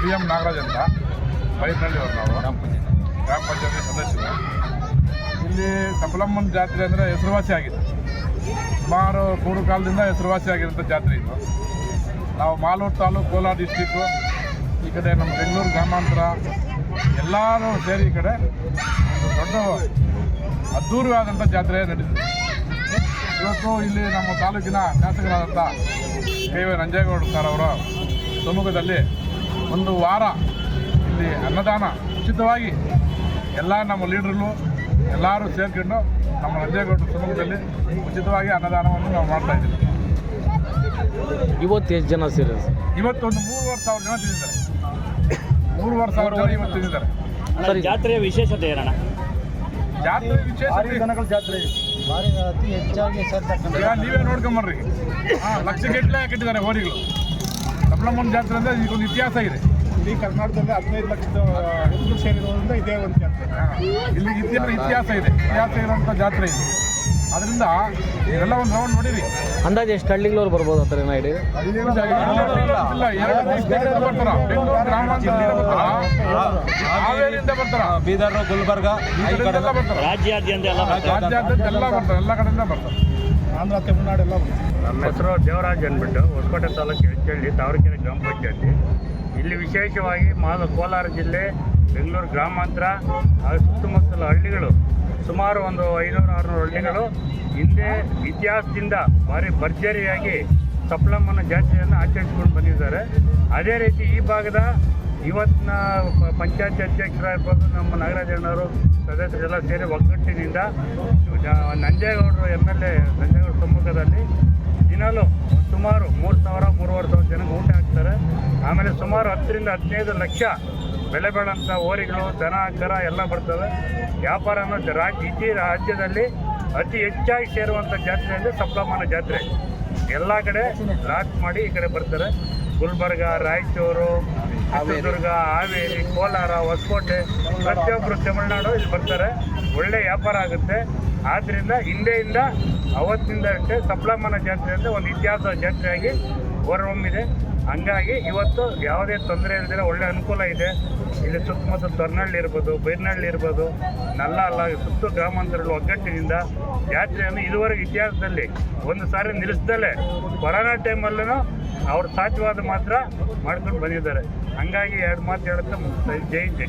BM Nagaraj ಅಂತ ಬೈರ್ನಳ್ಳಿ ಅವರು ನಾವು ಗ್ರಾಮ ಪಂಚಾಯತಿ ಸದಸ್ಯರು. ಇಲ್ಲಿ ಸಪ್ಲಮ್ಮನ ಜಾತ್ರೆ ಅಂದರೆ ಹೆಸರುವಾಸಿ ಆಗಿದೆ. ಸುಮಾರು ಪೂರ್ವಕಾಲದಿಂದ ಹೆಸರುವಾಸಿ ಆಗಿರೋಂಥ ಜಾತ್ರೆ ಇದು. ನಾವು ಮಾಲೂರು ತಾಲೂಕು ಕೋಲಾರ ಡಿಸ್ಟಿಕ್ಕು, ಈ ಕಡೆ ನಮ್ಮ ಬೆಂಗಳೂರು ಗ್ರಾಮಾಂತರ ಎಲ್ಲರೂ ಸೇರಿ ಈ ಕಡೆ ದೊಡ್ಡ ಅದ್ಧೂರಿಯಾದಂಥ ಜಾತ್ರೆ ನಡೀತದೆ. ಇವತ್ತು ಇಲ್ಲಿ ನಮ್ಮ ತಾಲೂಕಿನ ಶಾಸಕರಾದಂಥ KV ನಂಜೇಗೌಡ ಸರ್ ಅವರ ಸಮ್ಮುಖದಲ್ಲಿ ಒಂದು ವಾರ ಇಲ್ಲಿ ಅನ್ನದಾನ ಉಚಿತವಾಗಿ ಎಲ್ಲ ನಮ್ಮ ಲೀಡ್ರುಗಳು ಎಲ್ಲರೂ ಸೇರ್ಕೊಂಡು ನಮ್ಮ ನಂಜೇಗೌಡರ ಸಮ್ಮುಖದಲ್ಲಿ ಉಚಿತವಾಗಿ ಅನ್ನದಾನವನ್ನು ನಾವು ಮಾಡ್ತಾಯಿದ್ದೀವಿ. ಇವತ್ತು ಎಷ್ಟು ಜನ ಸೇರಿದ್ರು? ಇವತ್ತು ಒಂದು 3,500 ಜನ ತಿಂದಿದ್ದಾರೆ. 3,500 ಜನ ಇವತ್ತು ತಿಂದಿದ್ದಾರೆ. ಸರಿ, ಜಾತ್ರೆಯ ವಿಶೇಷತೆ ಏನಣ್ಣ? ಜಾತ್ರೆ ವಿಶೇಷ ದನಗಳ ಜಾತ್ರೆ ಭಾರಿ ಅತಿ ಹೆಚ್ಚಾಗಿ ಸೇರ್ತಕ್ಕಂಥ. ಈಗ ನೀವೇ ನೋಡ್ಕೊಂಬರ್ರಿ, ಲಕ್ಷಗಟ್ಟಲೆ ಕಟ್ಟಿದ್ದಾರೆ ಹೋರಿಗಳು. ಸಪ್ಲಮ್ಮನ ಜಾತ್ರೆ ಅಂದರೆ ಇದೊಂದು ಇತಿಹಾಸ ಇದೆ. ಇಡೀ ಕರ್ನಾಟಕದಲ್ಲಿ 15 ಲಕ್ಷದ ಹುಡುಗರು ಸೇರಿರೋದ್ರಿಂದ ಇದೇ ಒಂದು ಜಾತ್ರೆ. ಇಲ್ಲಿ ಇತಿಹಾಸ ಇರೋಂಥ ಜಾತ್ರೆ ಇದೆ. ಅದರಿಂದ ಎಲ್ಲ ಒಂದು ರೌಂಡ್ ನೋಡಿರಿ. ಅಂದಾಜು ಎಷ್ಟು ಹಳ್ಳಿಗಳವ್ರು ಬರ್ಬೋದು ಆ ಥರ ಏನೋ ಹೇಳಿ? ಇಲ್ಲ, 2 ಡಿಸ್ಟ್ರಿಕ್ಟಿಂದ ಬರ್ತಾರ. ಬೆಂಗಳೂರು ಗ್ರಾಮಾಂತರದಿಂದ ಬರ್ತಾರ, ಹಾವೇರಿಯಿಂದ ಬರ್ತಾರ, ಬೀದರ್, ಗುಲ್ಬರ್ಗ, ಈ ಕಡೆಯಿಂದ ಬರ್ತಾರ, ರಾಜ್ಯಾದ್ಯಂತ ಎಲ್ಲ ರಾಜ್ಯಾದ್ಯಂತ ಎಲ್ಲ ಬರ್ತಾರೆ, ಎಲ್ಲ ಕಡೆಯಿಂದ ಬರ್ತಾರೆ. ಆಂಧ್ರ, ತಮಿಳುನಾಡು ಎಲ್ಲ ನಮ್ಮ ಹೆಸರು ದೇವರಾಜ್ ಅಂದ್ಬಿಟ್ಟು ಹೊಸಕೋಟೆ ತಾಲೂಕು ಹೆಚ್ಚಳ್ಳಿ ತಾವರೆಕೆರೆ ಗ್ರಾಮ ಪಂಚಾಯತಿ. ಇಲ್ಲಿ ವಿಶೇಷವಾಗಿ ಕೋಲಾರ ಜಿಲ್ಲೆ, ಬೆಂಗಳೂರು ಗ್ರಾಮಾಂತರ ಹಾಗೂ ಸುತ್ತಮುತ್ತಲ ಹಳ್ಳಿಗಳು ಸುಮಾರು ಒಂದು 500-600 ಹಳ್ಳಿಗಳು ಹಿಂದೆ ಇತಿಹಾಸದಿಂದ ಭಾರಿ ಭರ್ಜರಿಯಾಗಿ ಸಪ್ಲಮ್ಮನ ಜಾತ್ರೆಯನ್ನು ಆಚರಿಸಿಕೊಂಡು ಬಂದಿದ್ದಾರೆ. ಅದೇ ರೀತಿ ಈ ಭಾಗದ ಇವತ್ತಿನ ಪಂಚಾಯತಿ ಅಧ್ಯಕ್ಷರಾಗಿರ್ಬೋದು, ನಮ್ಮ ನಾಗರಾಜಣ್ಣವರು ಸದಸ್ಯರೆಲ್ಲ ಸೇರಿ ಒಗ್ಗಟ್ಟಿನಿಂದ ನಂಜೇಗೌಡರು MLA ನಂಜೇಗೌಡ ಸಮ್ಮುಖದಲ್ಲಿ ದಿನಾಲು ಸುಮಾರು 3,000-3,500 ಜನಕ್ಕೆ ಊಟ ಹಾಕ್ತಾರೆ. ಆಮೇಲೆ ಸುಮಾರು 10-15 ಲಕ್ಷ ಬೆಲೆ ಬಾಳಂಥ ಹೋರಿಗಳು, ದನ, ಕರ ಎಲ್ಲ ಬರ್ತವೆ. ವ್ಯಾಪಾರ ಅನ್ನೋದು ಇಡೀ ರಾಜ್ಯದಲ್ಲಿ ಅತಿ ಹೆಚ್ಚಾಗಿ ಸೇರುವಂಥ ಜಾತ್ರೆ ಅಂದರೆ ಸಪ್ಲಮ್ಮನ ಜಾತ್ರೆ. ಎಲ್ಲ ಕಡೆ ಲಾಟ್ ಮಾಡಿ ಈ ಕಡೆ ಬರ್ತಾರೆ. ಗುಲ್ಬರ್ಗ, ರಾಯಚೂರು, ಚಿತ್ರದುರ್ಗ, ಹಾವೇರಿ, ಕೋಲಾರ, ಹೊಸಕೋಟೆ, ಪ್ರತಿಯೊಬ್ಬರು ತಮಿಳುನಾಡು ಇಲ್ಲಿ ಬರ್ತಾರೆ. ಒಳ್ಳೆ ವ್ಯಾಪಾರ ಆಗುತ್ತೆ. ಆದ್ದರಿಂದ ಹಿಂದೆಯಿಂದ ಅವತ್ತಿಂದ ಅಷ್ಟೇ ಸಪ್ಲಮ್ಮನ ಜಾತ್ರೆ ಅಂದರೆ ಒಂದು ಇತಿಹಾಸ ಜಾತ್ರೆಯಾಗಿ ಹೊರಹೊಮ್ಮಿದೆ. ಹಂಗಾಗಿ ಇವತ್ತು ಯಾವುದೇ ತೊಂದರೆ ಇಲ್ಲದಿರ ಒಳ್ಳೆ ಅನುಕೂಲ ಇದೆ. ಇಲ್ಲಿ ಸುತ್ತಮುತ್ತ ತೊರ್ನಹಳ್ಳಿ ಇರ್ಬೋದು, ಬೈರ್ನಹಳ್ಳಿ ಇರ್ಬೋದು, ನಲ್ಲ ಸುತ್ತ ಗ್ರಾಮಾಂತರಗಳು ಒಗ್ಗಟ್ಟಿನಿಂದ ಜಾತ್ರೆಯನ್ನು ಇದುವರೆಗೆ ಇತಿಹಾಸದಲ್ಲಿ ಒಂದು ಸಾರಿ ನಿಲ್ಲಿಸ್ದಲೇ ಕೊರೋನಾ ಟೈಮಲ್ಲೂ ಅವ್ರ ಸಾಧ್ಯವಾದ ಮಾತ್ರ ಮಾಡ್ಕೊಂಡು ಬಂದಿದ್ದಾರೆ. ಹಂಗಾಗಿ 2 ಮಾತು ಹೇಳುತ್ತಾ ಜೈ ಜೈ.